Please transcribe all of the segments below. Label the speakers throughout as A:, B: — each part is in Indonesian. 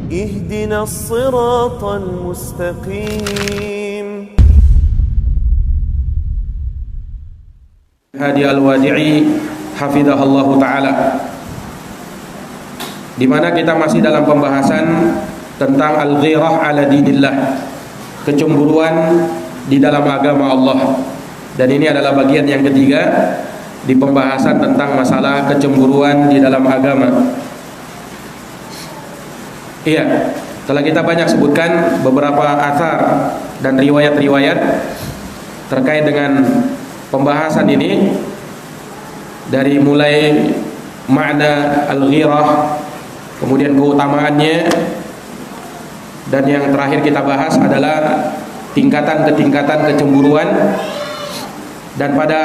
A: اهدنا الصراط المستقيم.
B: Hadi Al-Wadi'i hafizahullahu taala, di mana kita masih dalam pembahasan tentang al-ghirah ala dinillah, kecemburuan di dalam agama Allah. Dan ini adalah bagian yang ketiga di pembahasan tentang masalah kecemburuan di dalam agama. Iya, telah kita banyak sebutkan beberapa athar dan riwayat-riwayat terkait dengan pembahasan ini, dari mulai makna al-ghirah, kemudian keutamaannya, dan yang terakhir kita bahas adalah tingkatan-ketingkatan kecemburuan. Dan pada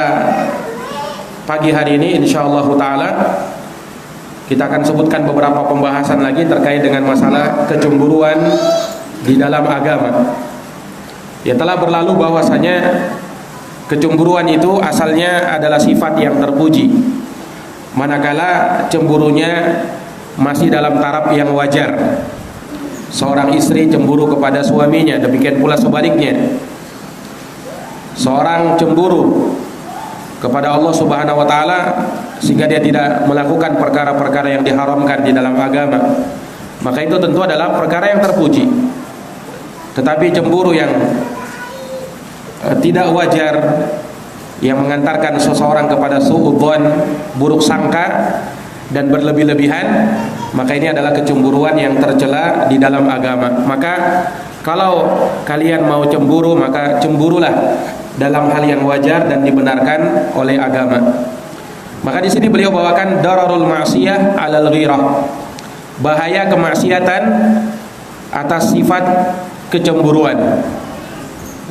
B: pagi hari ini insyaallah taala kita akan sebutkan beberapa pembahasan lagi terkait dengan masalah kecemburuan di dalam agama. Ya, telah berlalu bahwasanya kecemburuan itu asalnya adalah sifat yang terpuji, manakala cemburunya masih dalam taraf yang wajar. Seorang istri cemburu kepada suaminya, demikian pula sebaliknya. Seorang cemburu kepada Allah Subhanahu wa taala sehingga dia tidak melakukan perkara-perkara yang diharamkan di dalam agama, maka itu tentu adalah perkara yang terpuji. Tetapi cemburu yang tidak wajar, yang mengantarkan seseorang kepada suudzon, buruk sangka dan berlebih-lebihan, maka ini adalah kecemburuan yang tercela di dalam agama. Maka kalau kalian mau cemburu, maka cemburulah dalam hal yang wajar dan dibenarkan oleh agama. Maka di sini beliau bawakan dararul ma'siyah 'alal ghirah, bahaya kemaksiatan atas sifat kecemburuan.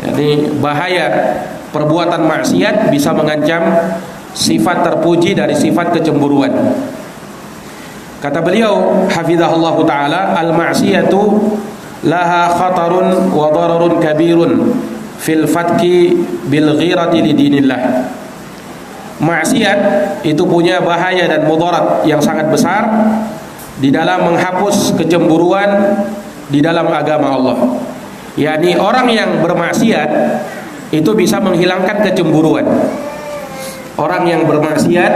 B: Jadi bahaya perbuatan maksiat bisa mengancam sifat terpuji dari sifat kecemburuan. Kata beliau hafizahullah taala, al-ma'siyatu laha khatarun wa dararun kabirun fil fatki bil ghirati lidinillah. Maksiat itu punya bahaya dan mudarat yang sangat besar di dalam menghapus kecemburuan di dalam agama Allah. yakni orang yang bermaksiat itu bisa menghilangkan kecemburuan. Orang yang bermaksiat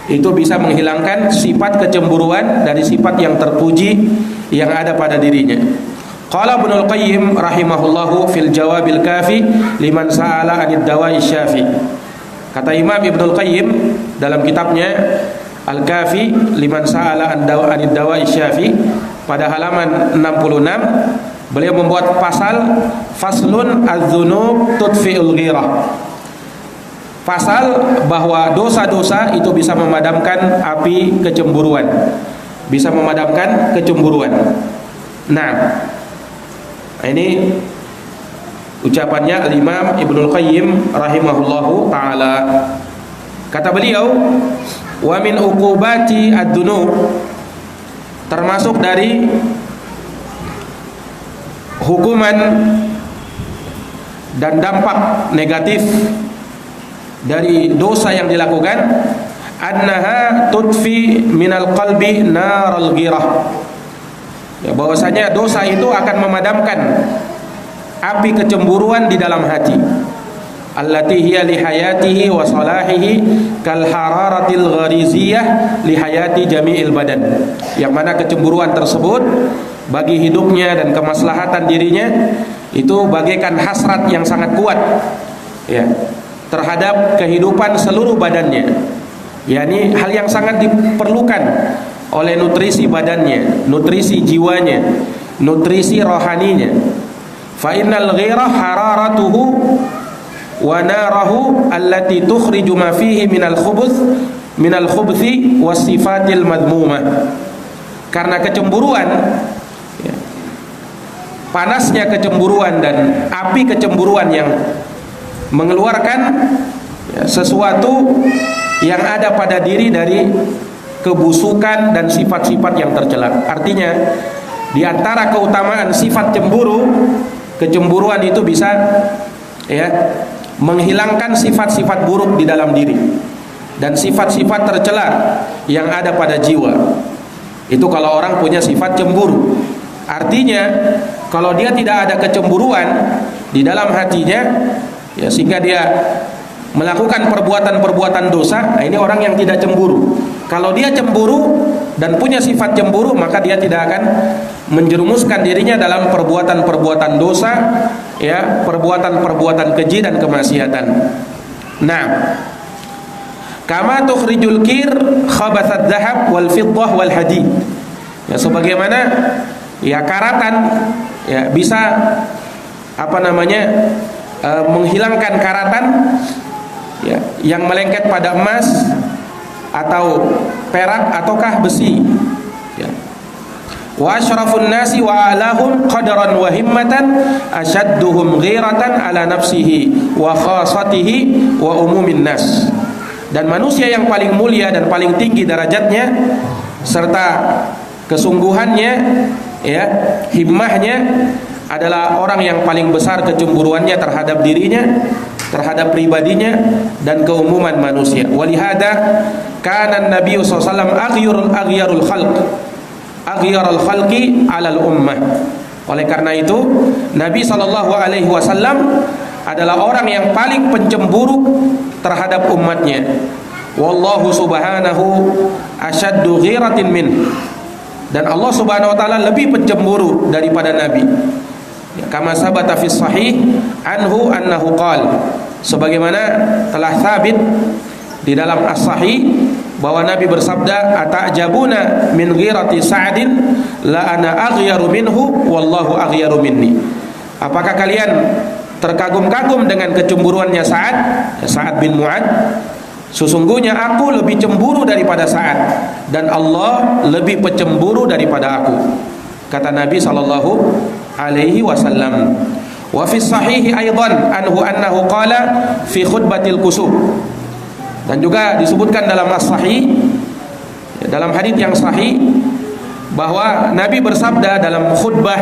B: itu bisa menghilangkan sifat kecemburuan dari sifat yang terpuji yang ada pada dirinya. Qala Ibnul Qayyim rahimahullahu fil Jawabil Kafi liman sa'ala 'anid dawa'i syafi. Kata Imam Ibnul Qayyim dalam kitabnya Al-Kafi liman sa'ala 'anid dawa'i syafi pada halaman 66, beliau membuat pasal faslun az-dzunub tudfi'ul ghirah. Pasal bahwa dosa-dosa itu bisa memadamkan api kecemburuan, bisa memadamkan kecemburuan. Nah, ini ucapannya Al-Imam Ibnul Qayyim rahimahullahu ta'ala. Kata beliau, wa min uqubati ad-dunub, termasuk dari hukuman dan dampak negatif dari dosa yang dilakukan, annaha tudfi minal qalbi naral ghirah, ya, bahwasanya dosa itu akan memadamkan api kecemburuan di dalam hati, allati hiya li hayatihi wa salahihi kal hararatil ghariziyah li hayati jami'il badan, yang mana kecemburuan tersebut bagi hidupnya dan kemaslahatan dirinya itu bagaikan hasrat yang sangat kuat, ya, terhadap kehidupan seluruh badannya, yakni hal yang sangat diperlukan oleh nutrisi badannya, nutrisi jiwanya, nutrisi rohaninya. Fa innal ghirah hararatuhu wa narahu allati tukhriju ma fihi minal khubuthi was sifatil madmumah. Karena kecemburuan, ya, panasnya kecemburuan dan api kecemburuan yang mengeluarkan, ya, sesuatu yang ada pada diri dari kebusukan dan sifat-sifat yang tercela. Artinya di antara keutamaan sifat cemburu, kecemburuan itu bisa, ya, menghilangkan sifat-sifat buruk di dalam diri dan sifat-sifat tercela yang ada pada jiwa. Itu kalau orang punya sifat cemburu. Artinya kalau dia tidak ada kecemburuan di dalam hatinya, ya, sehingga dia melakukan perbuatan-perbuatan dosa, nah ini orang yang tidak cemburu. Kalau dia cemburu dan punya sifat cemburu, maka dia tidak akan menjerumuskan dirinya dalam perbuatan-perbuatan dosa, ya, perbuatan-perbuatan keji dan kemaksiatan. Nah, kama tukhrijul kir khabatsad dzahab wal fiddah wal hadid. Ya, sebagaimana ya karatan ya bisa menghilangkan karatan ya yang melengket pada emas atau perak ataukah besi, ya. Wa asyrafun nasi wa alahum qadaran wa himmatan ashadduhum ghiratan ala nafsihi wa khasatihi wa umumin nas. Dan manusia yang paling mulia dan paling tinggi derajatnya serta kesungguhannya, ya, himmahnya adalah orang yang paling besar kecemburuannya terhadap dirinya, terhadap pribadinya dan keumuman manusia. Walihada kana Nabi sallallahu alaihi wasallam aghyarul khalqi 'alal ummah. Oleh karena itu Nabi sallallahu alaihi wasallam adalah orang yang paling pencemburu terhadap umatnya. Wallahu subhanahu asyaddu ghiratin min. Dan Allah subhanahu wa ta'ala lebih pencemburu daripada Nabi. Kama sabata fi sahih anhu annahu qala, sebagaimana telah sabit di dalam as-sahih bahwa Nabi bersabda, ata'jabuna min ghirati Sa'din la ana aghyaru minhu wallahu aghyaru minni. Apakah kalian terkagum-kagum dengan kecemburuannya Sa'ad bin Mu'ad? Sesungguhnya aku lebih cemburu daripada Sa'ad dan Allah lebih pencemburu daripada aku, kata Nabi sallallahu alaihi wasallam. Wa fi sahih aidan anhu annahu qala fi khutbatil kusuf. Dan juga disebutkan dalam as-sahih, dalam hadis yang sahih, bahwa Nabi bersabda dalam khutbah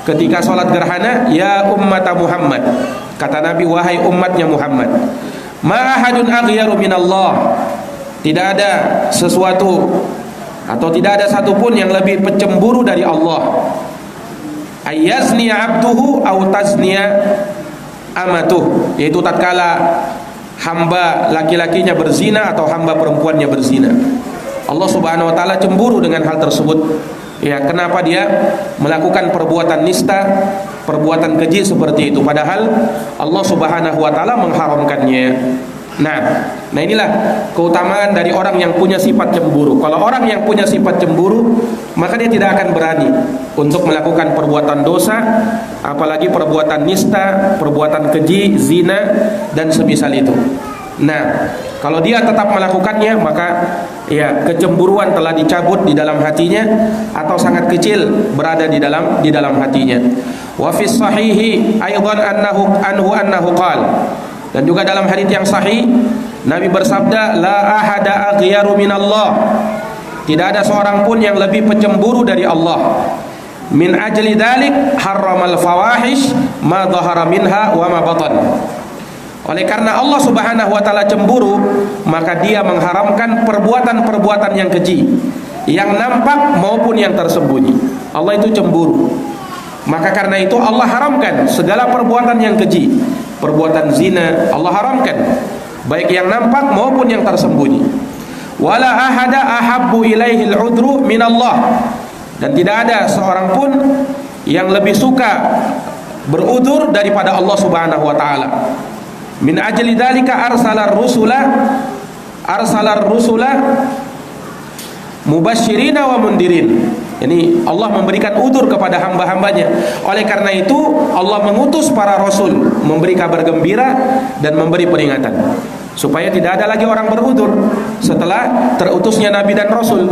B: ketika salat gerhana, ya ummata Muhammad, kata Nabi, wahai umatnya Muhammad, ma ahadun aghyaru minallah, tidak ada sesuatu atau tidak ada satupun yang lebih pencemburu dari Allah, ayyazniya abduhu aw tazniya amatuh, yaitu tatkala hamba laki-lakinya berzina atau hamba perempuannya berzina. Allah subhanahu wa ta'ala cemburu dengan hal tersebut. Ya, kenapa dia melakukan perbuatan nista, perbuatan keji seperti itu, padahal Allah subhanahu wa ta'ala mengharamkannya. Nah inilah keutamaan dari orang yang punya sifat cemburu. Kalau orang yang punya sifat cemburu, maka dia tidak akan berani untuk melakukan perbuatan dosa, apalagi perbuatan nista, perbuatan keji, zina dan semisal itu. Nah, kalau dia tetap melakukannya, maka ya kecemburuan telah dicabut di dalam hatinya atau sangat kecil berada di dalam hatinya. Wa fi sahihi aidan annahu qala. Dan juga dalam hadis yang sahih Nabi bersabda, la ahada aghyaru minallah, tidak ada seorang pun yang lebih pencemburu dari Allah. Min ajli dzalik harramal fawahish ma dhahara minha wa ma batan. Oleh karena Allah subhanahu wa ta'ala cemburu, maka dia mengharamkan perbuatan-perbuatan yang keji, yang nampak maupun yang tersembunyi. Allah itu cemburu. Maka karena itu Allah haramkan segala perbuatan yang keji. Perbuatan zina Allah haramkan, baik yang nampak maupun yang tersembunyi. Wala ahada ahabbu ilaihil udru minallah. Dan tidak ada seorang pun yang lebih suka berudzur daripada Allah subhanahu wa ta'ala. Min ajli dzalika arsalar rusula mubasyirina wa mundirin. Ini Allah memberikan udzur kepada hamba-hambanya. Oleh karena itu Allah mengutus para rasul memberi kabar gembira dan memberi peringatan, supaya tidak ada lagi orang berudzur setelah terutusnya nabi dan rasul.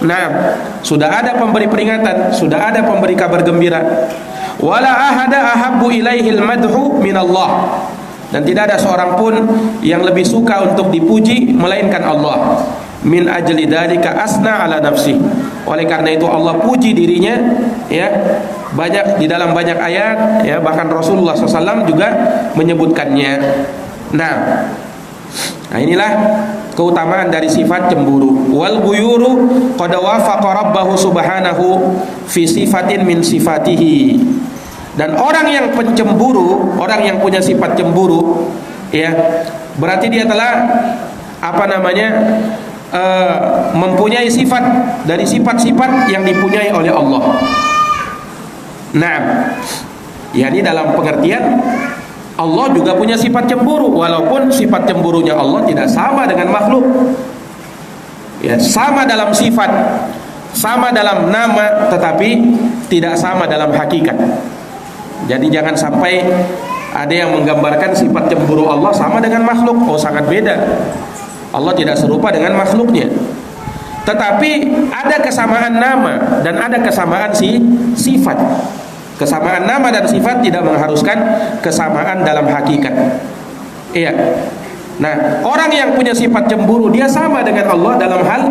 B: Nah, sudah ada pemberi peringatan, sudah ada pemberi kabar gembira. Wala ahada ahabbu ilaihil madhu minallah. Dan tidak ada seorang pun yang lebih suka untuk dipuji melainkan Allah. Min ajli dzalika asna ala nafsi. Oleh karena itu Allah puji dirinya, ya, banyak di dalam banyak ayat, ya, bahkan Rasulullah SAW juga menyebutkannya. Nah inilah keutamaan dari sifat cemburu. Wal ghuyuru qad wafaqa rabbahu subhanahu fi sifatin min sifatihi. Dan orang yang pencemburu, orang yang punya sifat cemburu, ya, berarti dia telah mempunyai sifat dari sifat-sifat yang dipunyai oleh Allah. Nah, yakni dalam pengertian Allah juga punya sifat cemburu, walaupun sifat cemburunya Allah tidak sama dengan makhluk. Ya, sama dalam sifat, sama dalam nama, tetapi tidak sama dalam hakikat. Jadi jangan sampai ada yang menggambarkan sifat cemburu Allah sama dengan makhluk. Oh, sangat beda. Allah tidak serupa dengan makhluknya. Tetapi ada kesamaan nama dan ada kesamaan sifat. Kesamaan nama dan sifat tidak mengharuskan kesamaan dalam hakikat. Iya. Nah, orang yang punya sifat cemburu, dia sama dengan Allah dalam hal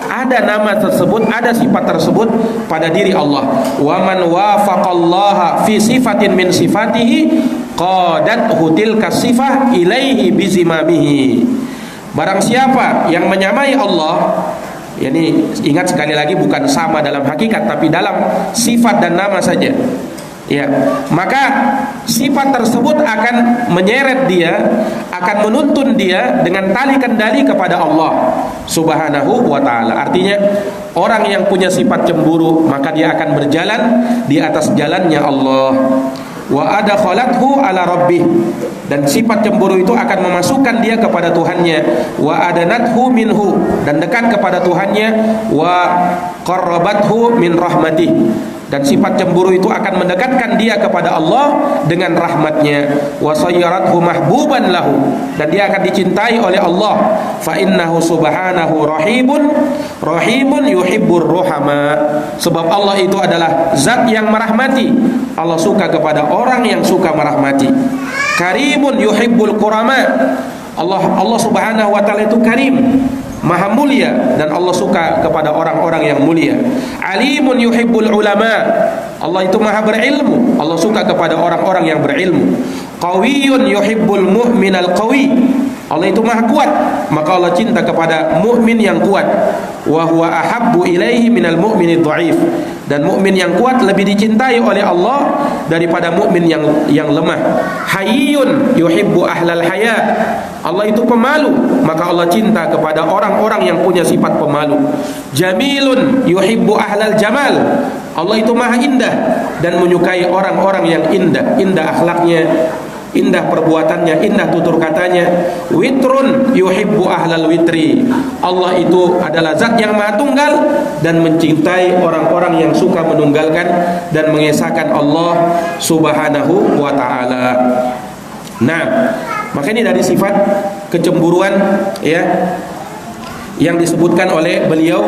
B: ada nama tersebut, ada sifat tersebut pada diri Allah. Wa man wafaqallaha fi sifatin min sifatihi qadathu tilka sifah ilaihi bizimamihi. Barang siapa yang menyamai Allah, ini ingat sekali lagi, bukan sama dalam hakikat tapi dalam sifat dan nama saja. Ya, maka sifat tersebut akan menyeret dia, akan menuntun dia dengan tali kendali kepada Allah Subhanahu wa ta'ala. Artinya orang yang punya sifat cemburu, maka dia akan berjalan di atas jalannya Allah. Wa adkhalathu ala rabbih, dan sifat cemburu itu akan memasukkan dia kepada Tuhannya. Wa adanathu minhu, dan dekat kepada Tuhannya. Wa qarrabathu min rahmatih, dan sifat cemburu itu akan mendekatkan dia kepada Allah dengan rahmatnya. Wa sayyarathu mahbuban lahu, dan dia akan dicintai oleh Allah. Fa innahu subhanahu rahimun yuhibbur ruhama, sebab Allah itu adalah zat yang merahmati. Allah suka kepada orang yang suka merahmati. Karimun yuhibbul kurama, Allah subhanahu wa ta'ala itu karim, maha mulia, dan Allah suka kepada orang-orang yang mulia. Alimun yuhibbul ulama, Allah itu maha berilmu, Allah suka kepada orang-orang yang berilmu. Qawiyun yuhibbul mu'minal qawi, Allah itu maha kuat, maka Allah cinta kepada mukmin yang kuat. Wa huwa ahabbu ilaihi minal mu'minid dhaif, dan mukmin yang kuat lebih dicintai oleh Allah daripada mukmin yang lemah. Hayyun yuhibbu ahlal haya, Allah itu pemalu, maka Allah cinta kepada orang-orang yang punya sifat pemalu. Jamilun yuhibbu ahlal jamal, Allah itu maha indah dan menyukai orang-orang yang indah akhlaknya, indah perbuatannya, indah tutur katanya. Witrun yuhibbu ahlal witri, Allah itu adalah zat yang maha tunggal dan mencintai orang-orang yang suka menunggalkan dan mengesahkan Allah Subhanahu wa ta'ala. Nah, maka ini dari sifat kecemburuan, ya, yang disebutkan oleh beliau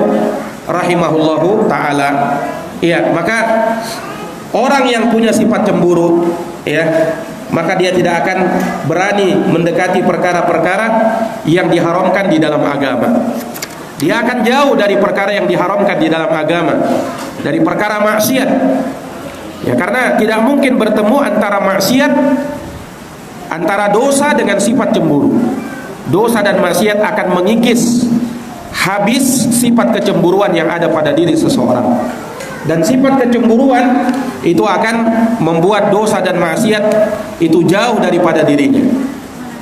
B: rahimahullahu ta'ala. Ya, maka orang yang punya sifat cemburu, ya, maka dia tidak akan berani mendekati perkara-perkara yang diharamkan di dalam agama. Dia akan jauh dari perkara yang diharamkan di dalam agama, dari perkara maksiat. Ya, karena tidak mungkin bertemu antara maksiat, antara dosa dengan sifat cemburu. Dosa dan maksiat akan mengikis habis sifat kecemburuan yang ada pada diri seseorang. Dan sifat kecemburuan itu akan membuat dosa dan maksiat itu jauh daripada dirinya.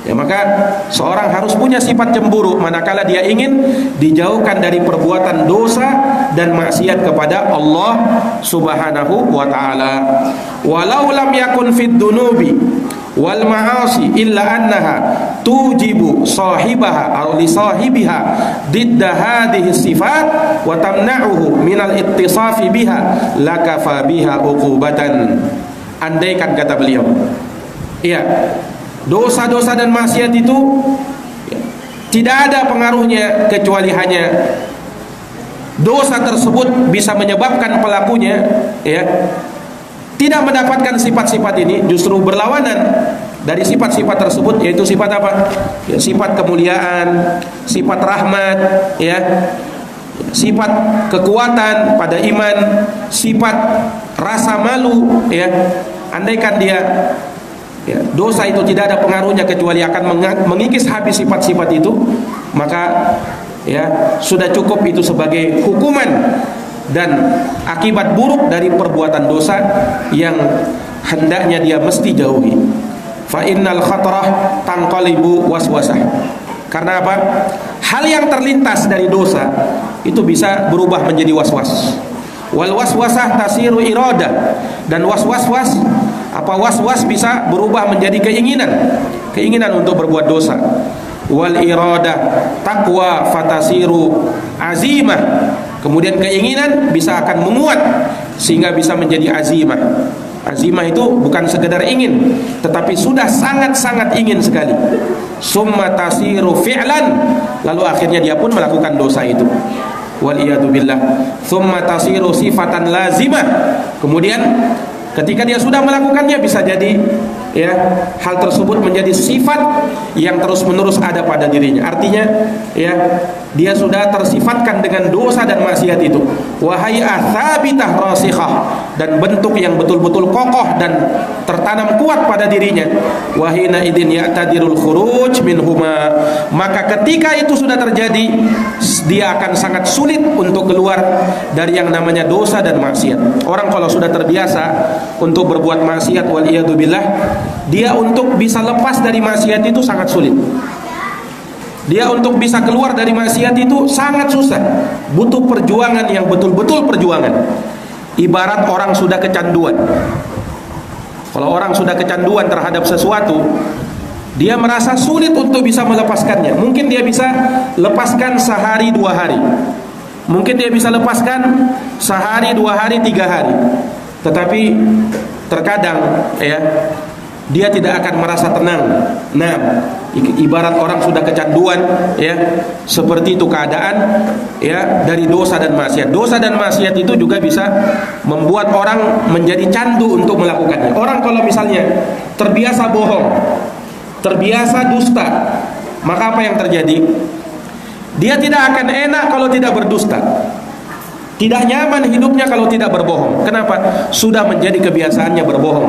B: Ya, maka seorang harus punya sifat cemburu manakala dia ingin dijauhkan dari perbuatan dosa dan maksiat kepada Allah Subhanahu wa ta'ala. Walau lam yakun fid dunubi wal ma'asi illa annaha tujibu sahibaha atau li sahibiha didda hadhihi sifat wa tamna'uhu minal ittisafi biha lakafa biha uqubatan. Andaikan, kata beliau, iya, dosa-dosa dan maksiat itu tidak ada pengaruhnya kecuali hanya dosa tersebut bisa menyebabkan pelakunya, ya, tidak mendapatkan sifat-sifat ini, justru berlawanan dari sifat-sifat tersebut, yaitu sifat apa? Ya, sifat kemuliaan, sifat rahmat, ya, sifat kekuatan pada iman, sifat rasa malu, ya. Andaikan dia Ya, dosa itu tidak ada pengaruhnya kecuali akan mengikis habis sifat-sifat itu, maka ya sudah cukup itu sebagai hukuman dan akibat buruk dari perbuatan dosa yang hendaknya dia mesti jauhi. Fa innal khatarah tanqalibu waswasah. Karena apa? Hal yang terlintas dari dosa itu bisa berubah menjadi waswas. Wal waswasah tasiru iradah, dan waswas bisa berubah menjadi keinginan untuk berbuat dosa. Wal iradah taqwa fatasiru azimah, kemudian keinginan bisa akan menguat sehingga bisa menjadi azimah. Azimah itu bukan sekedar ingin, tetapi sudah sangat-sangat ingin sekali. Summa tasiru fi'lan, lalu akhirnya dia pun melakukan dosa itu. Wal iyadu billah. Summa tasiru sifatan lazimah, kemudian ketika dia sudah melakukannya bisa jadi ya hal tersebut menjadi sifat yang terus-menerus ada pada dirinya. Artinya ya dia sudah tersifatkan dengan dosa dan maksiat itu. Wahai athabitah rasikhah, dan bentuk yang betul-betul kokoh dan tertanam kuat pada dirinya. Wahina idin ya'tadirul khuruj minhuma, maka ketika itu sudah terjadi dia akan sangat sulit untuk keluar dari yang namanya dosa dan maksiat. Orang kalau sudah terbiasa untuk berbuat maksiat, wal iyadu billah, dia untuk bisa lepas dari maksiat itu sangat sulit. Dia untuk bisa keluar dari maksiat itu sangat susah. Butuh perjuangan yang betul-betul perjuangan. Ibarat orang sudah kecanduan. Kalau orang sudah kecanduan terhadap sesuatu, dia merasa sulit untuk bisa melepaskannya. Mungkin dia bisa lepaskan sehari 2 hari. Mungkin dia bisa lepaskan sehari 2 hari 3 hari. Tetapi terkadang ya dia tidak akan merasa tenang. Nah, ibarat orang sudah kecanduan ya, seperti itu keadaan ya dari dosa dan maksiat. Dosa dan maksiat itu juga bisa membuat orang menjadi candu untuk melakukannya. Orang kalau misalnya terbiasa bohong, terbiasa dusta, maka apa yang terjadi? Dia tidak akan enak kalau tidak berdusta. Tidak nyaman hidupnya kalau tidak berbohong. Kenapa? Sudah menjadi kebiasaannya berbohong.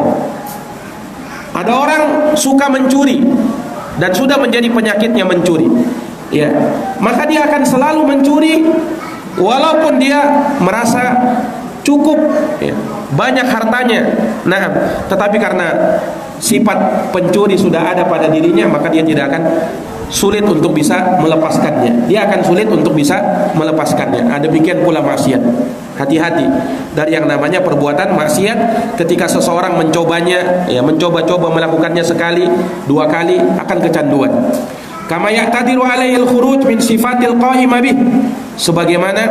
B: Ada orang suka mencuri dan sudah menjadi penyakitnya mencuri. Ya, maka dia akan selalu mencuri walaupun dia merasa cukup ya, banyak hartanya. Nah, tetapi karena sifat pencuri sudah ada pada dirinya, maka dia tidak akan sulit untuk bisa melepaskannya. Dia akan sulit untuk bisa melepaskannya. Demikian pula maksiat. Hati-hati dari yang namanya perbuatan maksiat. Ketika seseorang mencobanya, ya mencoba-coba melakukannya sekali, 2 kali, akan kecanduan. Kama ya'tadiru alaihil khuruj min sifatil qa'imah bih, sebagaimana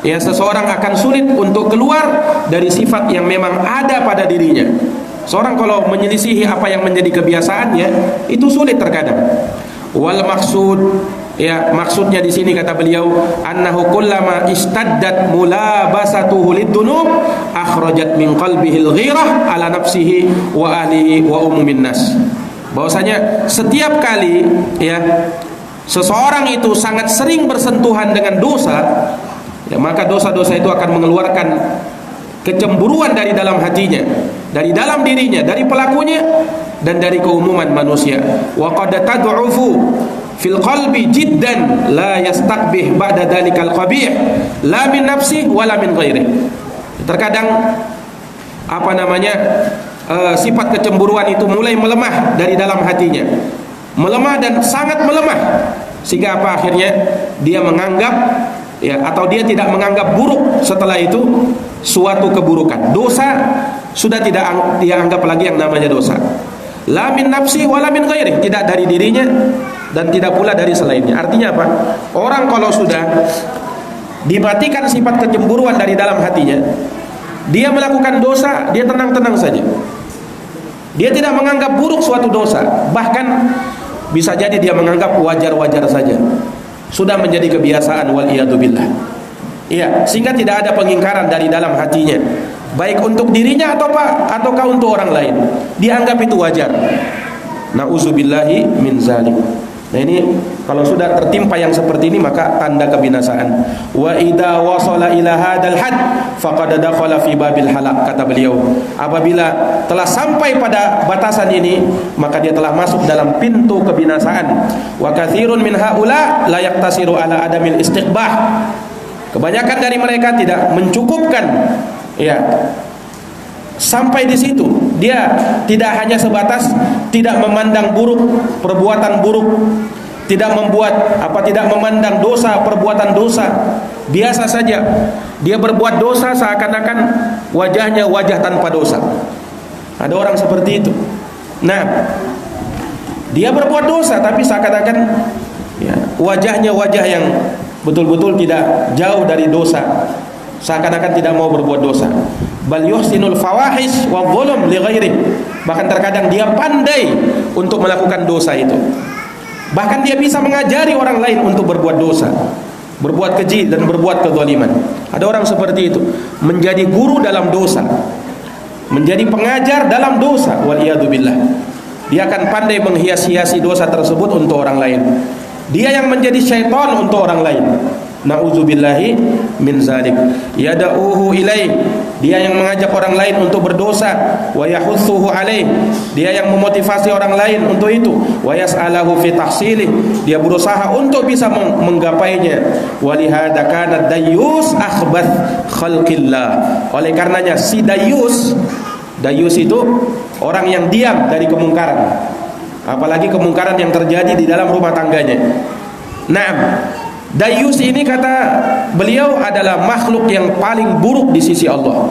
B: ya seseorang akan sulit untuk keluar dari sifat yang memang ada pada dirinya. Seorang kalau menyelisihi apa yang menjadi kebiasaannya, itu sulit terkadang. Wal maksud, ya maksudnya di sini kata beliau, annahu kullama istaddat mulabasatuhu lidunub akhrajat min qalbihil ghirah ala nafsihi wa ahlihi wa umumin nas. Bahwasanya setiap kali ya seseorang itu sangat sering bersentuhan dengan dosa, ya maka dosa-dosa itu akan mengeluarkan kecemburuan dari dalam hatinya, dari dalam dirinya, dari pelakunya dan dari keumuman manusia. Wa qad tad'ufu fil qalbi jiddan la yastaqbih ba'da dalikal qabih la min nafsi wala min ghairi. Terkadang apa namanya sifat kecemburuan itu mulai melemah dari dalam hatinya, melemah dan sangat melemah, sehingga apa akhirnya dia menganggap ya, atau dia tidak menganggap buruk setelah itu suatu keburukan. Dosa sudah tidak dia anggap lagi yang namanya dosa. La min nafsi wala min ghairi, tidak dari dirinya dan tidak pula dari selainnya. Artinya apa? Orang kalau sudah dimatikan sifat kecemburuan dari dalam hatinya, dia melakukan dosa, dia tenang-tenang saja. Dia tidak menganggap buruk suatu dosa, bahkan bisa jadi dia menganggap wajar-wajar saja. Sudah menjadi kebiasaan, wal iyadu billah. Iya, sehingga tidak ada pengingkaran dari dalam hatinya, baik untuk dirinya ataukah untuk orang lain. Dianggap itu wajar. Nauzubillahi min zalik. Nah ini kalau sudah tertimpa yang seperti ini maka tanda kebinasaan. Wa idza wasala ila hadzal had faqad dakhala fi babil halak, kata beliau. Apabila telah sampai pada batasan ini maka dia telah masuk dalam pintu kebinasaan. Wa katsirun min haula la yaqtasiru ala adamil istiqbah. Kebanyakan dari mereka tidak mencukupkan ya sampai di situ. Dia tidak hanya sebatas tidak memandang buruk perbuatan buruk, tidak memandang dosa perbuatan dosa, biasa saja. Dia berbuat dosa seakan-akan wajahnya wajah tanpa dosa. Ada orang seperti itu. Nah, dia berbuat dosa tapi seakan-akan ya, wajahnya wajah yang betul-betul tidak jauh dari dosa, seakan-akan tidak mau berbuat dosa. Bal yuhsinul fawahish wa dhulum li ghairi. Bahkan terkadang dia pandai untuk melakukan dosa itu. Bahkan dia bisa mengajari orang lain untuk berbuat dosa, berbuat keji dan berbuat kezaliman. Ada orang seperti itu, menjadi guru dalam dosa, menjadi pengajar dalam dosa. Wal iyadu billah. Dia akan pandai menghias-hiasi dosa tersebut untuk orang lain. Dia yang menjadi syaitan untuk orang lain. Na'udzubillahi min zalik. Yada'uhu ilaih. Dia yang mengajak orang lain untuk berdosa. Wa yahutsuhu alaih. Dia yang memotivasi orang lain untuk itu. Wa yas'alahu fi tahsilih. Dia berusaha untuk bisa menggapainya. Wa lihadza kana dayyus akhbath khalqillah. Oleh karenanya si dayyus itu orang yang diam dari kemungkaran, apalagi kemungkaran yang terjadi di dalam rumah tangganya. Nah, dayyus ini kata beliau adalah makhluk yang paling buruk di sisi Allah.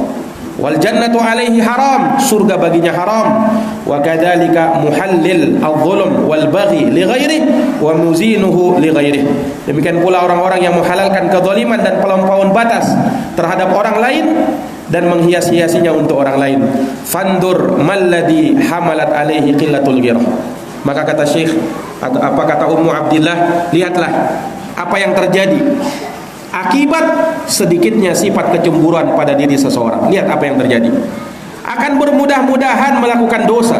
B: Wal jannatu alaihi haram, surga baginya haram. Wa kadzalika muhallil adh-dhulm wal baghi li ghairihi wa muzinuhu li ghairihi. Demikian pula orang-orang yang menghalalkan kezaliman dan pelampauan batas terhadap orang lain dan menghias-hiasinya untuk orang lain. Fandur malladhi hamalat alaihi qillatul ghirah. Maka kata Syekh, apa kata Ummu Abdillah, lihatlah apa yang terjadi akibat sedikitnya sifat kecemburuan pada diri seseorang. Lihat apa yang terjadi. Akan bermudah-mudahan melakukan dosa,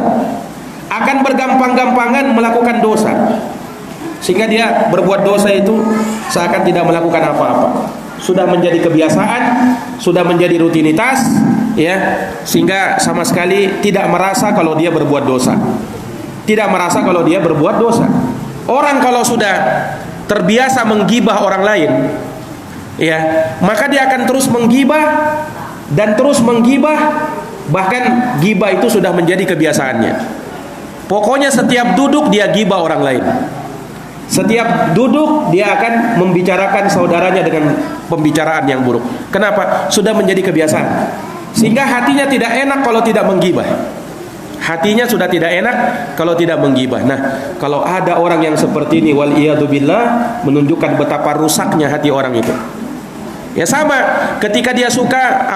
B: akan bergampang-gampangan melakukan dosa, sehingga dia berbuat dosa itu seakan tidak melakukan apa-apa. Sudah menjadi kebiasaan, sudah menjadi rutinitas, ya, sehingga sama sekali tidak merasa kalau dia berbuat dosa. Tidak merasa kalau dia berbuat dosa. Orang kalau sudah terbiasa menggibah orang lain, ya, maka dia akan terus menggibah dan terus menggibah, bahkan gibah itu sudah menjadi kebiasaannya. Pokoknya setiap duduk dia gibah orang lain. Setiap duduk dia akan membicarakan saudaranya dengan pembicaraan yang buruk. Kenapa? Sudah menjadi kebiasaan. Sehingga hatinya tidak enak kalau tidak menggibah. Hatinya sudah tidak enak kalau tidak menggibah. Nah, kalau ada orang yang seperti ini, wal iyadu billah, menunjukkan betapa rusaknya hati orang itu. Ya sama, ketika dia suka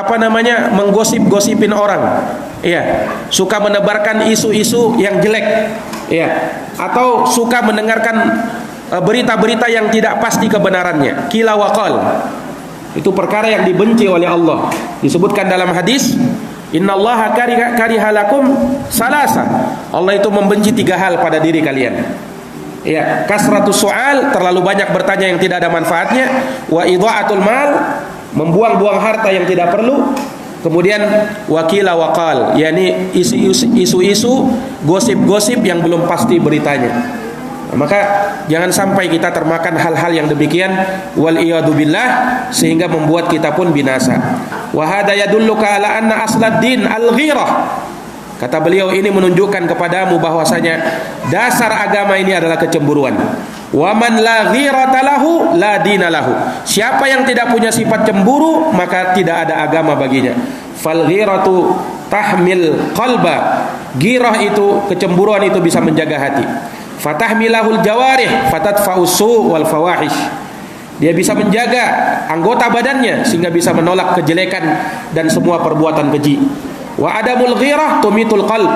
B: menggosip-gosipin orang, ya, suka menebarkan isu-isu yang jelek, ya, atau suka mendengarkan berita-berita yang tidak pasti kebenarannya, qila wa qal. Itu perkara yang dibenci oleh Allah. Disebutkan dalam hadis, innallaha karihalakum salasa. Allah itu membenci 3 hal pada diri kalian. Ya, kasratus soal, terlalu banyak bertanya yang tidak ada manfaatnya. Wa idha'atul mal, membuang-buang harta yang tidak perlu. Kemudian wakila waqal, yakni isu-isu, gosip-gosip yang belum pasti beritanya. Maka jangan sampai kita termakan hal-hal yang demikian, wal iyadu billah, sehingga membuat kita pun binasa. Wa hada yadulluka ala anna aslad din al-ghirah. Kata beliau, ini menunjukkan kepadamu bahwasanya dasar agama ini adalah kecemburuan. Wa man la ghirata lahu la dina lahu. Siapa yang tidak punya sifat cemburu, maka tidak ada agama baginya. Fal ghiratu tahmil qalba. Ghirah itu, kecemburuan itu bisa menjaga hati. Fatahmilahul jawarih fatatfa'usu wal fawahish. Dia bisa menjaga anggota badannya sehingga bisa menolak kejelekan dan semua perbuatan keji. Wa adamul ghirah tumitul qalb.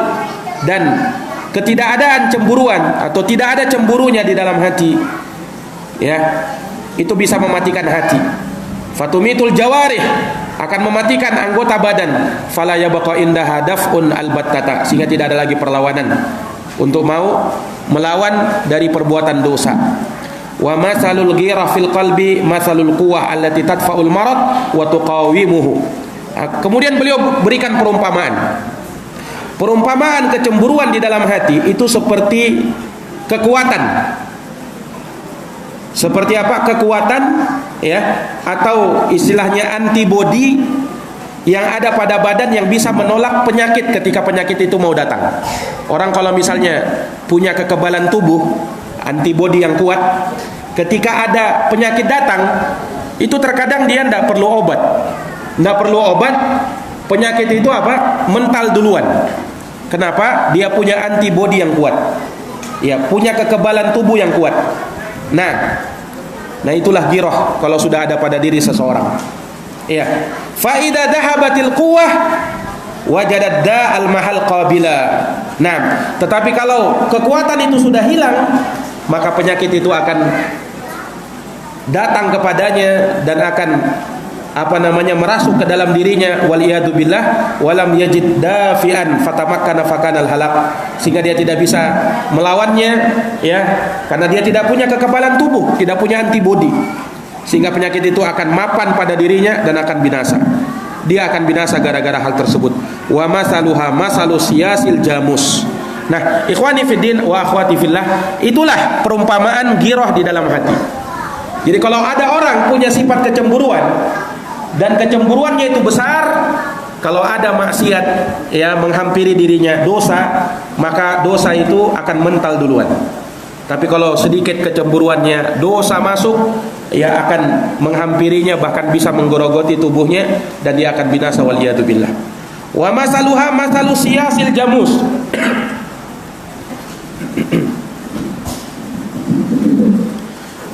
B: Dan ketidakadaan cemburuan atau tidak ada cemburunya di dalam hati, ya, itu bisa mematikan hati. Fatumitul jawarih, akan mematikan anggota badan. Fala yabqa indaha daf'un albattata, sehingga tidak ada lagi perlawanan untuk mau melawan dari perbuatan dosa. Wa masalul ghirah fil qalbi masalul quwwah allati tadfa'ul marad wa tuqawimuhu. Kemudian beliau berikan perumpamaan. Perumpamaan kecemburuan di dalam hati itu seperti kekuatan. Seperti apa? Kekuatan, ya, atau istilahnya antibodi yang ada pada badan yang bisa menolak penyakit ketika penyakit itu mau datang. Orang kalau misalnya punya kekebalan tubuh, antibodi yang kuat, ketika ada penyakit datang, itu terkadang dia tidak perlu obat. Tidak perlu obat, penyakit itu apa? Mental duluan. Kenapa? Dia punya antibodi yang kuat. Ya, punya kekebalan tubuh yang kuat. Nah itulah ghirah kalau sudah ada pada diri seseorang. Ya. Fa idza dhahabatil quwwah wajadat da'al mahal qabila. Nah, tetapi kalau kekuatan itu sudah hilang, maka penyakit itu akan datang kepadanya dan akan merasuk ke dalam dirinya, waliyadu billah, walam yajid dafi'an fatamakkana fakanal halak, sehingga dia tidak bisa melawannya, ya, karena dia tidak punya kekebalan tubuh, tidak punya antibodi, sehingga penyakit itu akan mapan pada dirinya dan akan binasa. Dia akan binasa gara-gara hal tersebut. Wa masaluha masalu siyasil jamus. Nah, ikhwani fiddin wa akhwati fillah, itulah perumpamaan ghirah di dalam hati. Jadi kalau ada orang punya sifat kecemburuan dan kecemburuannya itu besar, kalau ada maksiat, ya, menghampiri dirinya dosa, maka dosa itu akan mental duluan. Tapi kalau sedikit kecemburuannya, dosa masuk, ya akan menghampirinya, bahkan bisa menggerogoti tubuhnya dan dia akan binasa, waliyadu billah. Wa masaluha masalu siyasil jamus.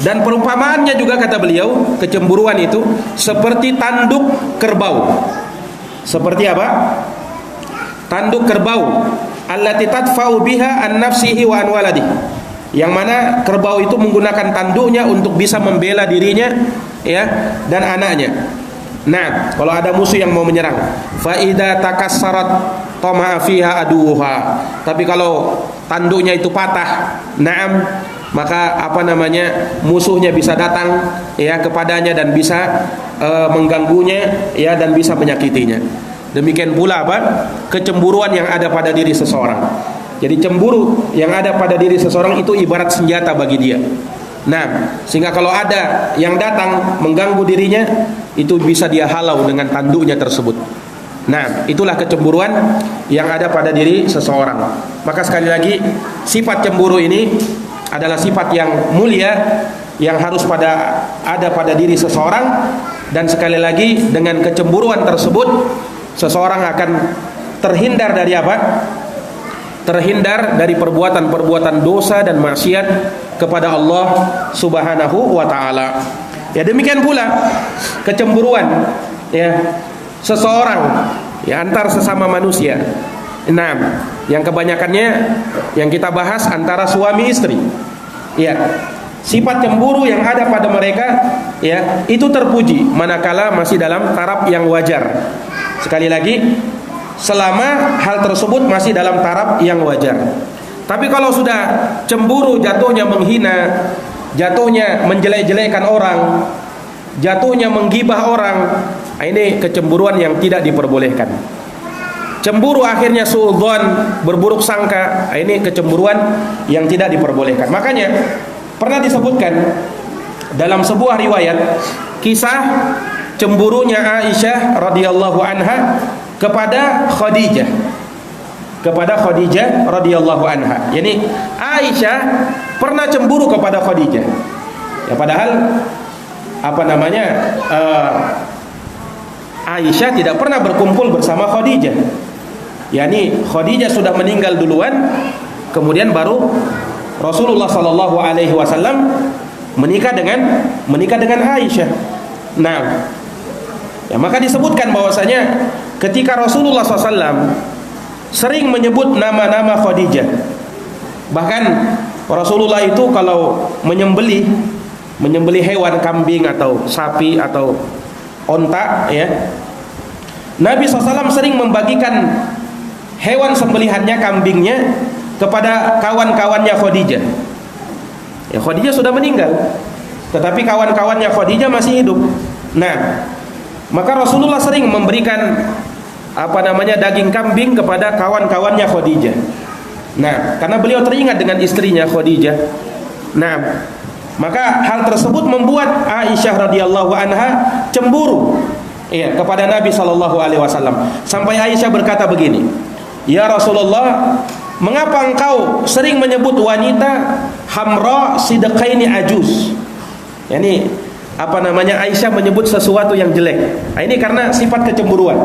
B: Dan perumpamaannya juga, kata beliau, kecemburuan itu seperti tanduk kerbau. Seperti apa? Tanduk kerbau. Allati tadfa'u biha an nafsihi wa an waladi. Yang mana kerbau itu menggunakan tanduknya untuk bisa membela dirinya, ya, dan anaknya. Nah, kalau ada musuh yang mau menyerang, fa idza takassarat tama'a fiha aduha. Tapi kalau tanduknya itu patah, na'am, maka musuhnya bisa datang, ya, kepadanya dan bisa mengganggunya, ya, dan bisa menyakitinya. Demikian pula kecemburuan yang ada pada diri seseorang. Jadi cemburu yang ada pada diri seseorang itu ibarat senjata bagi dia. Nah, sehingga kalau ada yang datang mengganggu dirinya, itu bisa dia halau dengan tanduknya tersebut. Nah, itulah kecemburuan yang ada pada diri seseorang. Maka sekali lagi, sifat cemburu ini adalah sifat yang mulia yang harus ada pada diri seseorang. Dan sekali lagi, dengan kecemburuan tersebut seseorang akan terhindar dari apa? Terhindar dari perbuatan-perbuatan dosa dan maksiat kepada Allah Subhanahu wa taala. Ya, demikian pula kecemburuan, ya, seseorang, ya, antar sesama manusia. Nah, yang kebanyakannya yang kita bahas antara suami istri. Ya, sifat cemburu yang ada pada mereka, ya, itu terpuji manakala masih dalam taraf yang wajar. Sekali lagi, selama hal tersebut masih dalam taraf yang wajar. Tapi kalau sudah cemburu, jatuhnya menghina, jatuhnya menjelek-jelekan orang, jatuhnya menggibah orang, ini kecemburuan yang tidak diperbolehkan. Cemburu akhirnya suudzon, berburuk sangka, ini kecemburuan yang tidak diperbolehkan. Makanya pernah disebutkan dalam sebuah riwayat kisah cemburunya Aisyah radhiyallahu anha kepada Khadijah. Kepada Khadijah radhiyallahu anha. Yani Aisyah pernah cemburu kepada Khadijah. Ya, padahal Aisyah tidak pernah berkumpul bersama Khadijah. Yani Khadijah sudah meninggal duluan, kemudian baru Rasulullah sallallahu alaihi wasallam menikah dengan Aisyah. Nah, ya, maka disebutkan bahwasanya ketika Rasulullah SAW sering menyebut nama-nama Khadijah. Bahkan Rasulullah itu kalau menyembelih hewan, kambing atau sapi atau onta, ya, Nabi SAW sering membagikan hewan sembelihannya, kambingnya, kepada kawan-kawannya Khadijah. Ya, Khadijah sudah meninggal, tetapi kawan-kawannya Khadijah masih hidup. Nah, maka Rasulullah sering memberikan daging kambing kepada kawan-kawannya Khadijah. Nah, karena beliau teringat dengan istrinya Khadijah. Nah, maka hal tersebut membuat Aisyah radhiyallahu anha cemburu kepada Nabi sallallahu alaihi wasallam. Sampai Aisyah berkata begini, "Ya Rasulullah, mengapa engkau sering menyebut wanita hamra sidqaini ajuz?" Yani Aisyah menyebut sesuatu yang jelek. Nah, ini karena sifat kecemburuan.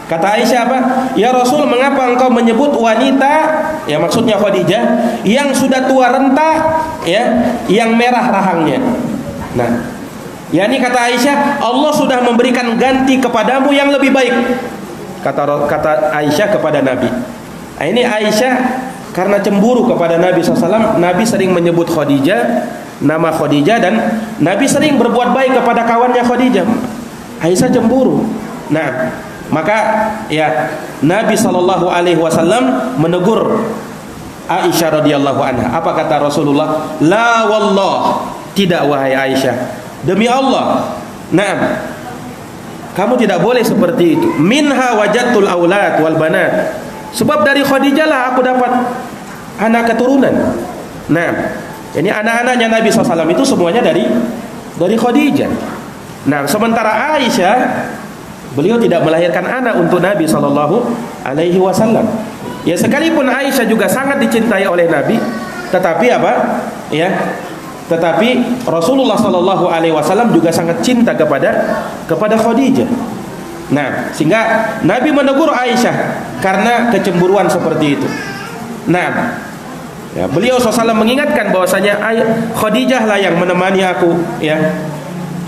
B: Kata Aisyah apa? "Ya Rasul, mengapa engkau menyebut wanita," ya maksudnya Khadijah, "yang sudah tua renta, yang merah rahangnya?" Nah, yakni kata Aisyah, Allah sudah memberikan ganti kepadamu yang lebih baik. Kata Aisyah kepada Nabi. Nah, ini Aisyah karena cemburu kepada Nabi SAW, Nabi sering menyebut nama Khadijah, dan Nabi sering berbuat baik kepada kawannya Khadijah. Aisyah cemburu. Nah, maka Nabi sallallahu alaihi wasallam menegur Aisyah radhiyallahu anha. Apa kata Rasulullah? "La wallah, tidak wahai Aisyah, demi Allah. Naam, kamu tidak boleh seperti itu. Minha wajadtul aulad wal banat." Sebab dari Khadijah lah aku dapat anak keturunan. Nah, ini anak-anaknya Nabi SAW itu semuanya dari Khadijah. Nah, sementara Aisyah, beliau tidak melahirkan anak untuk Nabi sallallahu alaihi wasallam. Ya, sekalipun Aisyah juga sangat dicintai oleh Nabi, tetapi tetapi Rasulullah sallallahu alaihi wasallam juga sangat cinta kepada Khadijah. Nah, sehingga Nabi menegur Aisyah karena kecemburuan seperti itu. Nah, beliau SAW mengingatkan bahwasanya Khadijah lah yang menemani aku,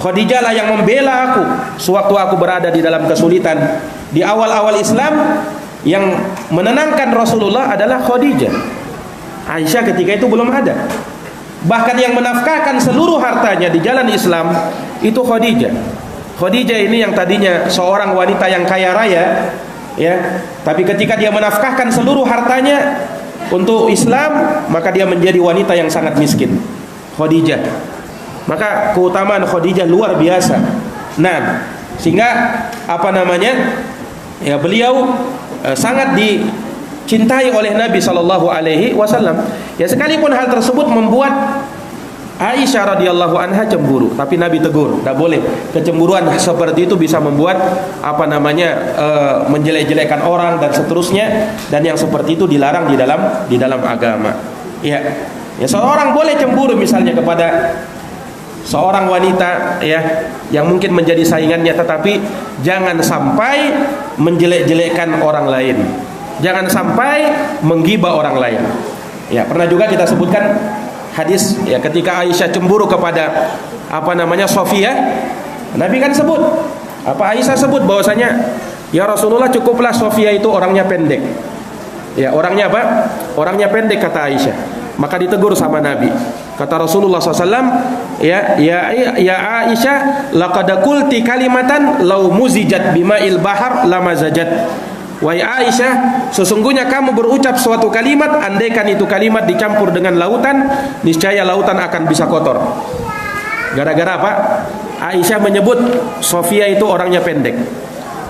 B: Khadijah lah yang membela aku sewaktu aku berada di dalam kesulitan. Di awal-awal Islam, yang menenangkan Rasulullah adalah Khadijah. Aisyah ketika itu belum ada. Bahkan yang menafkahkan seluruh hartanya di jalan Islam itu Khadijah. Khadijah ini yang tadinya seorang wanita yang kaya raya, tapi ketika dia menafkahkan seluruh hartanya untuk Islam, maka dia menjadi wanita yang sangat miskin. Khadijah. Maka keutamaan Khadijah luar biasa. Nah, sehingga beliau sangat dicintai oleh Nabi sallallahu alaihi wasallam. Ya, sekalipun hal tersebut membuat Aisyah radhiyallahu anha cemburu, tapi Nabi tegur, tidak boleh. Kecemburuan seperti itu bisa membuat menjelek-jelekan orang dan seterusnya, dan yang seperti itu dilarang di dalam agama. Ya, seorang boleh cemburu misalnya kepada seorang wanita yang mungkin menjadi saingannya, tetapi jangan sampai menjelek-jelekkan orang lain. Jangan sampai menggibah orang lain. Ya, pernah juga kita sebutkan hadis ketika Aisyah cemburu kepada Sofia, Nabi kan sebut, Aisyah sebut bahwasanya, "Ya Rasulullah, cukuplah Sofia itu orangnya pendek." Ya, orangnya apa? Orangnya pendek, kata Aisyah. Maka ditegur sama Nabi. Kata Rasulullah SAW, ya Aisyah, laqad qulti kalimatan law muzijat bima'il bahar lamazajat. Wahai Aisyah, sesungguhnya kamu berucap suatu kalimat, andaikan itu kalimat dicampur dengan lautan, niscaya lautan akan bisa kotor. Gara-gara apa? Aisyah menyebut Sofia itu orangnya pendek.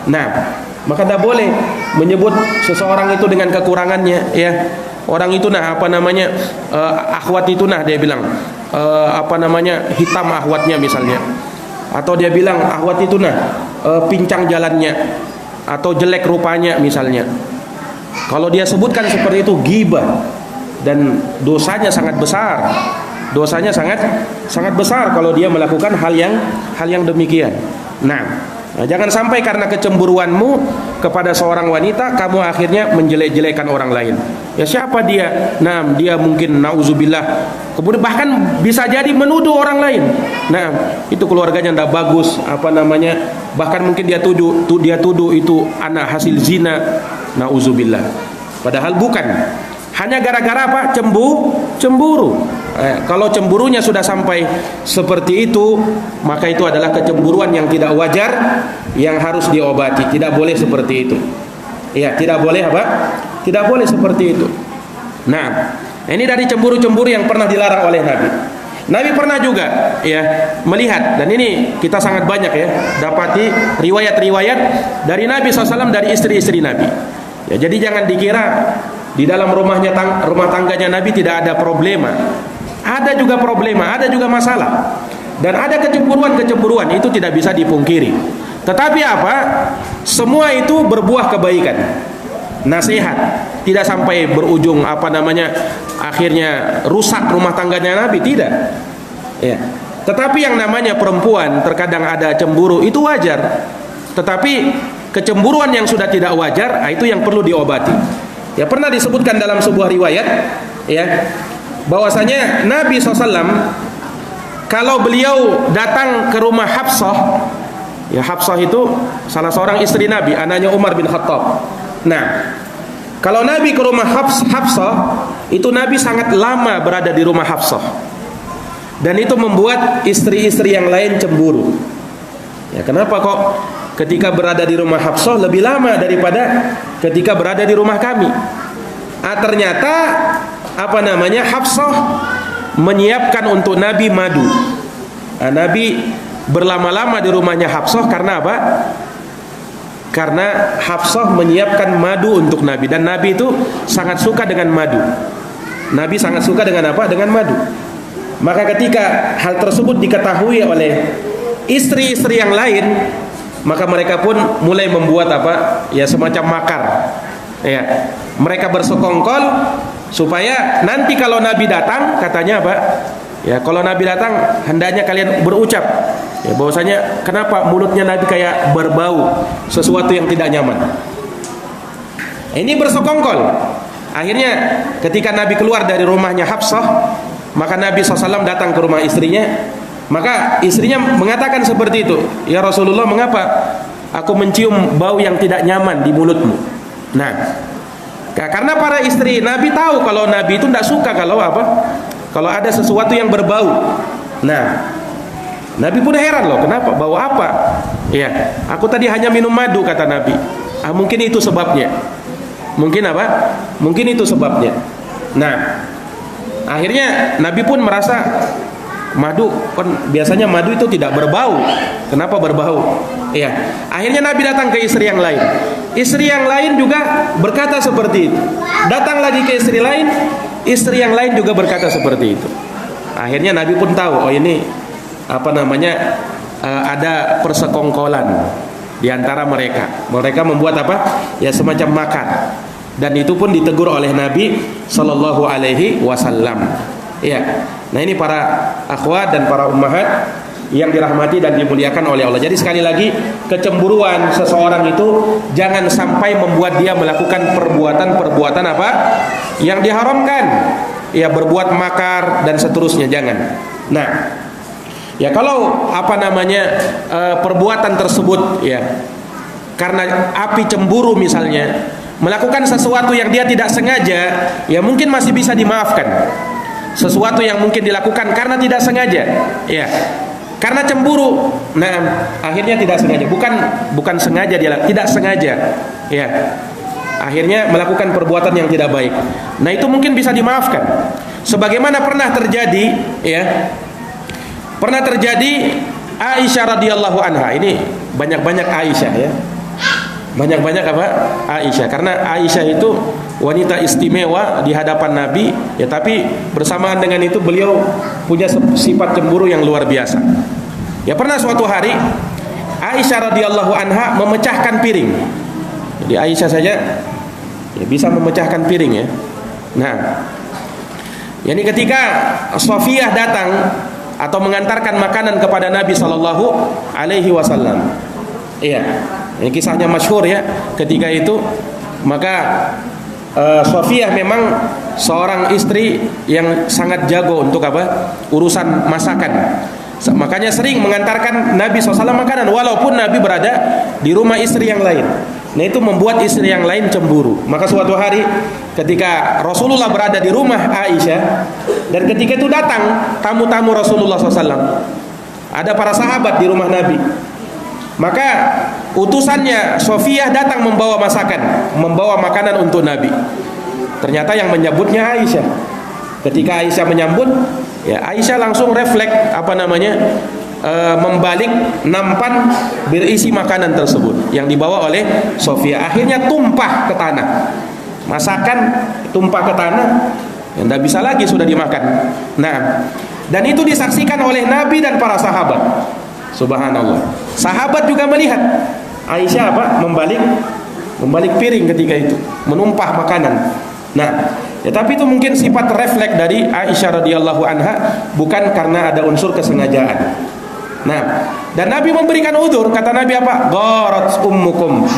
B: Nah, maka tidak boleh menyebut seseorang itu dengan kekurangannya, Orang itu akhwat itu dia bilang hitam akhwatnya misalnya, atau dia bilang akhwat itu pincang jalannya, atau jelek rupanya misalnya. Kalau dia sebutkan seperti itu ghibah, dan dosanya sangat besar. Dosanya sangat besar kalau dia melakukan hal yang demikian. Nah, jangan sampai karena kecemburuanmu kepada seorang wanita kamu akhirnya menjelek-jelekan orang lain. Ya, siapa dia? Nah, dia mungkin nauzubillah, kemudian bahkan bisa jadi menuduh orang lain. Nah, itu keluarganya tidak bagus, bahkan mungkin dia tuduh itu anak hasil zina. Nauzubillah. Padahal bukan. Hanya gara-gara apa? Cemburu. Kalau cemburunya sudah sampai seperti itu, maka itu adalah kecemburuan yang tidak wajar, yang harus diobati. Tidak boleh seperti itu. Ya, tidak boleh apa? Tidak boleh seperti itu. Nah, ini dari cemburu-cemburu yang pernah dilarang oleh Nabi. Nabi pernah juga ya melihat, dan ini kita sangat banyak ya dapati riwayat-riwayat dari Nabi SAW dari istri-istri Nabi. Ya, jadi jangan dikira di dalam rumah tangganya Nabi tidak ada problema. Ada juga problema, ada juga masalah. Dan ada kecemburuan-kecemburuan, itu tidak bisa dipungkiri. Tetapi apa? Semua itu berbuah kebaikan. Nasihat, tidak sampai berujung akhirnya rusak rumah tangganya Nabi, tidak. Ya. Tetapi yang namanya perempuan terkadang ada cemburu, itu wajar. Tetapi kecemburuan yang sudah tidak wajar, itu yang perlu diobati. Ya, pernah disebutkan dalam sebuah riwayat ya bahwasanya Nabi SAW kalau beliau datang ke rumah Hafsah, ya Hafsah itu salah seorang istri Nabi, anaknya Umar bin Khattab. Nah, kalau Nabi ke rumah Hafsah, itu Nabi sangat lama berada di rumah Hafsah. Dan itu membuat istri-istri yang lain cemburu. Ya, kenapa kok ketika berada di rumah Hafsah lebih lama daripada ketika berada di rumah kami? Ternyata Hafsah menyiapkan untuk Nabi madu. Nabi berlama-lama di rumahnya Hafsah karena apa? Karena Hafsah menyiapkan madu untuk Nabi, dan Nabi itu sangat suka dengan madu. Nabi sangat suka dengan apa? Dengan madu. Maka ketika hal tersebut diketahui oleh istri-istri yang lain, maka mereka pun mulai membuat ya semacam makar. Ya, mereka bersekongkol supaya nanti kalau Nabi datang, katanya apa? Ya, kalau Nabi datang hendaknya kalian berucap ya bahwasanya kenapa mulutnya Nabi kayak berbau sesuatu yang tidak nyaman. Ini bersekongkol. Akhirnya ketika Nabi keluar dari rumahnya Hafsah, maka Nabi SAW datang ke rumah istrinya. Maka istrinya mengatakan seperti itu, ya Rasulullah, mengapa aku mencium bau yang tidak nyaman di mulutmu? Nah, karena para istri Nabi tahu kalau Nabi itu tidak suka kalau ada sesuatu yang berbau. Nah, Nabi pun heran loh, kenapa? Bau apa? Ya, aku tadi hanya minum madu, kata Nabi. Mungkin itu sebabnya. Mungkin apa? Mungkin itu sebabnya. Nah, akhirnya Nabi pun merasa madu, kan biasanya madu itu tidak berbau. Kenapa berbau? Ya, akhirnya Nabi datang ke istri yang lain. Istri yang lain juga berkata seperti itu. Datang lagi ke istri lain, istri yang lain juga berkata seperti itu. Akhirnya Nabi pun tahu, oh ini ada persekongkolan di antara mereka. Mereka membuat ya semacam makar. Dan itu pun ditegur oleh Nabi Sallallahu Alaihi Wasallam. Ya, nah ini para akhwat dan para ummahat yang dirahmati dan dimuliakan oleh Allah. Jadi sekali lagi, kecemburuan seseorang itu jangan sampai membuat dia melakukan perbuatan yang diharamkan. Ya, berbuat makar dan seterusnya, jangan. Nah, ya kalau perbuatan tersebut ya karena api cemburu misalnya, melakukan sesuatu yang dia tidak sengaja, ya mungkin masih bisa dimaafkan. Sesuatu yang mungkin dilakukan karena tidak sengaja, ya, karena cemburu, nah akhirnya tidak sengaja, bukan sengaja dia, tidak sengaja, ya, akhirnya melakukan perbuatan yang tidak baik. Nah itu mungkin bisa dimaafkan. Sebagaimana pernah terjadi, ya, pernah terjadi Aisyah radhiyallahu anha. Ini banyak-banyak Aisyah ya. Banyak-banyak Aisyah, karena Aisyah itu wanita istimewa di hadapan Nabi ya, tapi bersamaan dengan itu beliau punya sifat cemburu yang luar biasa. Ya, pernah suatu hari Aisyah radhiyallahu anha memecahkan piring. Jadi Aisyah saja ya bisa memecahkan piring ya. Nah, yani ketika Safiyah datang atau mengantarkan makanan kepada Nabi Sallallahu Alaihi Wasallam, iya, ini kisahnya masyhur ya. Ketika itu maka Safiyah memang seorang istri yang sangat jago untuk urusan masakan. Makanya sering mengantarkan Nabi SAW makanan walaupun Nabi berada di rumah istri yang lain. Nah itu membuat istri yang lain cemburu. Maka suatu hari ketika Rasulullah berada di rumah Aisyah, dan ketika itu datang tamu-tamu Rasulullah SAW, ada para sahabat di rumah Nabi. Maka utusannya Safiyah datang membawa masakan, membawa makanan untuk Nabi. Ternyata yang menyebutnya Aisyah. Ketika Aisyah menyambut, ya Aisyah langsung refleks membalik nampan berisi makanan tersebut yang dibawa oleh Sofia. Akhirnya tumpah ke tanah. Masakan tumpah ke tanah, ya tidak bisa lagi, sudah dimakan. Nah, dan itu disaksikan oleh Nabi dan para sahabat. Subhanallah. Sahabat juga melihat Aisyah membalik piring ketika itu, menumpah makanan. Nah, ya, tapi itu mungkin sifat refleks dari Aisyah radhiyallahu anha, bukan karena ada unsur kesengajaan. Nah, dan Nabi memberikan udzur, kata Nabi apa? Gharat ummukum.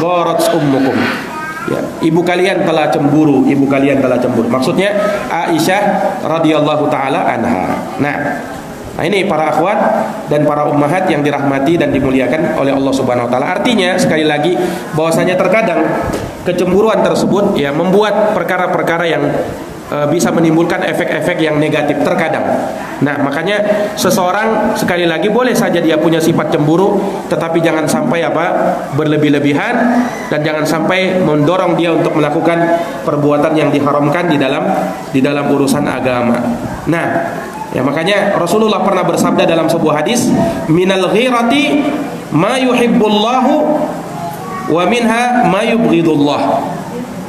B: Ya, ibu kalian telah cemburu, Maksudnya Aisyah radhiyallahu taala anha. Nah, ini para akhwat dan para ummahat yang dirahmati dan dimuliakan oleh Allah Subhanahu wa taala. Artinya sekali lagi bahwasanya terkadang kecemburuan tersebut ya membuat perkara-perkara yang bisa menimbulkan efek-efek yang negatif terkadang. Nah, makanya seseorang sekali lagi boleh saja dia punya sifat cemburu, tetapi jangan sampai berlebih-lebihan, dan jangan sampai mendorong dia untuk melakukan perbuatan yang diharamkan di dalam urusan agama. Nah, ya makanya Rasulullah pernah bersabda dalam sebuah hadis, minal ghirati ma yuhibbullahu wa minha ma yubghidullah.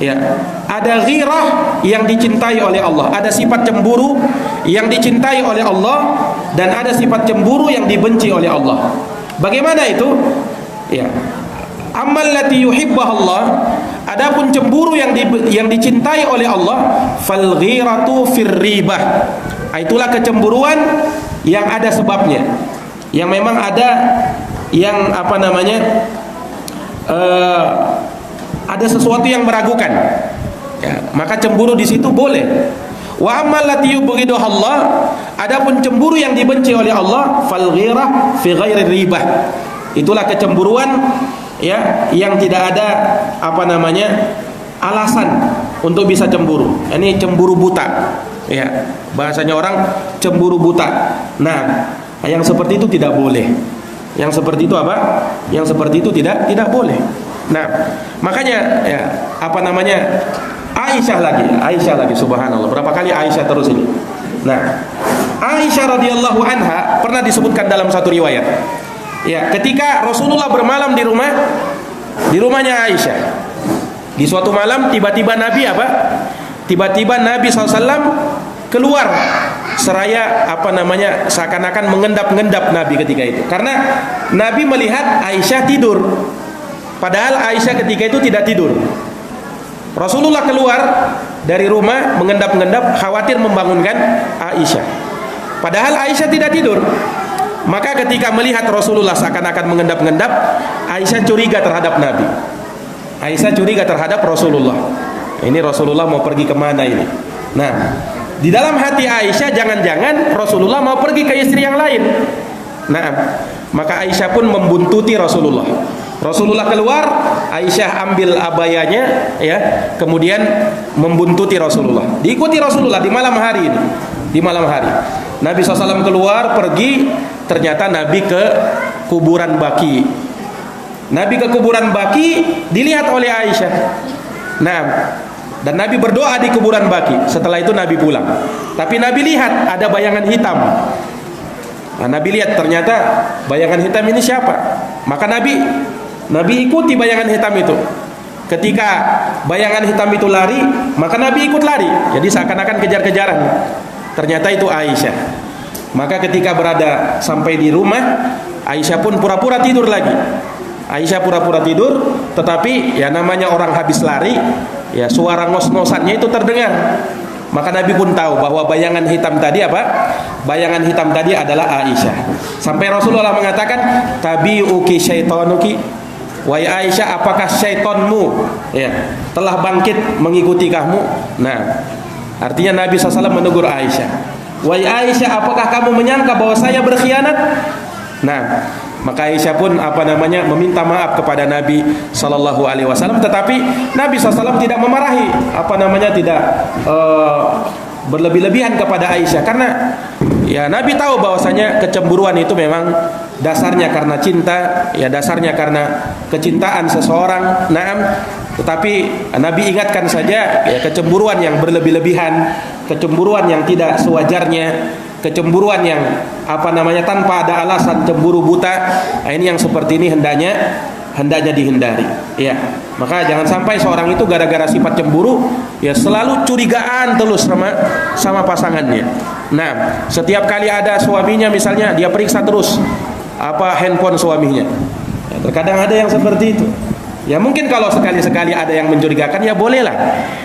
B: Ya, ada ghirah yang dicintai oleh Allah, ada sifat cemburu yang dicintai oleh Allah, dan ada sifat cemburu yang dibenci oleh Allah. Bagaimana itu? Ya, amal lati yuhibbahallah, adapun cemburu yang dicintai oleh Allah, fal ghiratu fir ribah. Itulah kecemburuan yang ada sebabnya, yang memang ada yang ada sesuatu yang meragukan, ya, maka cemburu di situ boleh. Wa ammal lati yubghiduhallah, adapun cemburu yang dibenci oleh Allah, fal ghirah fi ghairi ribah. Itulah kecemburuan ya yang tidak ada alasan untuk bisa cemburu. Ini cemburu buta. Ya, bahasanya orang cemburu buta. Nah, yang seperti itu tidak boleh. Yang seperti itu apa? Yang seperti itu tidak boleh. Nah, makanya ya Aisyah lagi subhanallah. Berapa kali Aisyah terus ini. Nah, Aisyah radhiyallahu anha pernah disebutkan dalam satu riwayat. Ya, ketika Rasulullah bermalam di rumahnya Aisyah. Di suatu malam tiba-tiba Nabi SAW keluar seraya seakan-akan mengendap-endap Nabi ketika itu. Karena Nabi melihat Aisyah tidur. Padahal Aisyah ketika itu tidak tidur. Rasulullah keluar dari rumah mengendap-endap, khawatir membangunkan Aisyah. Padahal Aisyah tidak tidur. Maka ketika melihat Rasulullah seakan-akan mengendap-endap, Aisyah curiga terhadap Nabi. Aisyah curiga terhadap Rasulullah. Ini Rasulullah mau pergi kemana ini? Nah, di dalam hati Aisyah, jangan-jangan Rasulullah mau pergi ke istri yang lain. Nah, maka Aisyah pun membuntuti Rasulullah. Rasulullah keluar, Aisyah ambil abayanya, ya, kemudian membuntuti Rasulullah. Diikuti Rasulullah di malam hari ini. Di malam hari, Nabi SAW keluar pergi, ternyata Nabi ke kuburan Baqi. Nabi ke kuburan Baqi dilihat oleh Aisyah. Nah, dan Nabi berdoa di kuburan Baqi. Setelah itu Nabi pulang. Tapi Nabi lihat ada bayangan hitam. Nah, Nabi lihat ternyata bayangan hitam ini siapa? Maka Nabi ikuti bayangan hitam itu. Ketika bayangan hitam itu lari, maka Nabi ikut lari. Jadi seakan-akan kejar-kejaran. Ternyata itu Aisyah. Maka ketika berada sampai di rumah, Aisyah pun pura-pura tidur lagi. Aisyah pura-pura tidur, tetapi ya namanya orang habis lari, ya suara ngos-ngosannya itu terdengar. Maka Nabi pun tahu bahwa bayangan hitam tadi Bayangan hitam tadi adalah Aisyah. Sampai Rasulullah mengatakan, "Tabi'uki syaitanuki." Wahai Aisyah, apakah syaitanmu telah bangkit mengikuti kamu? Nah, artinya Nabi SAW menegur Aisyah. Wahai Aisyah, apakah kamu menyangka bahwa saya berkhianat? Nah, maka Aisyah pun meminta maaf kepada Nabi SAW. Tetapi Nabi SAW tidak memarahi, tidak berlebih-lebihan kepada Aisyah, karena ya Nabi tahu bahwasanya kecemburuan itu memang dasarnya karena cinta, ya dasarnya karena kecintaan seseorang. Naam, Tetapi Nabi ingatkan saja ya, kecemburuan yang berlebih-lebihan, kecemburuan yang tidak sewajarnya, kecemburuan yang tanpa ada alasan, cemburu buta. Nah, ini yang seperti ini hendaknya dihindari. Ya, maka jangan sampai seorang itu gara-gara sifat cemburu ya selalu curigaan terus sama pasangannya. Nah, setiap kali ada suaminya misalnya dia periksa terus handphone suaminya. Ya, terkadang ada yang seperti itu. Ya mungkin kalau sekali-sekali ada yang mencurigakan ya bolehlah.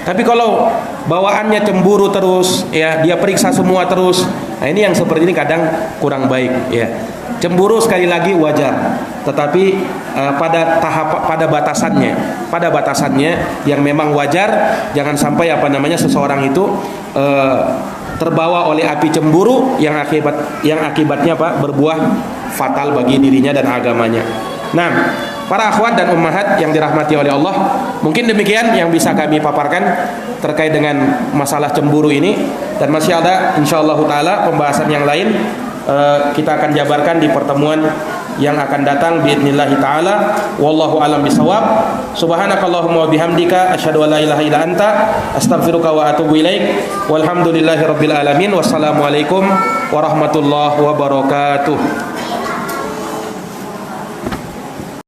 B: Tapi kalau bawaannya cemburu terus, ya dia periksa semua terus. Nah, ini yang seperti ini kadang kurang baik, ya. Cemburu sekali lagi wajar, tetapi pada batasannya yang memang wajar. Jangan sampai seseorang itu terbawa oleh api cemburu yang akibatnya berbuah fatal bagi dirinya dan agamanya. Nah, para akhwat dan ummahat yang dirahmati oleh Allah, mungkin demikian yang bisa kami paparkan terkait dengan masalah cemburu ini, dan masih ada insyaallah taala pembahasan yang lain kita akan jabarkan di pertemuan yang akan datang biidznillah taala. Wallahu alam bisawab. Subhanakallahumma wa bihamdika asyhadu an la ilaha illa anta astaghfiruka wa atubu ilaik. Walhamdulillahirabbil alamin. Wassalamualaikum warahmatullahi wabarakatuh.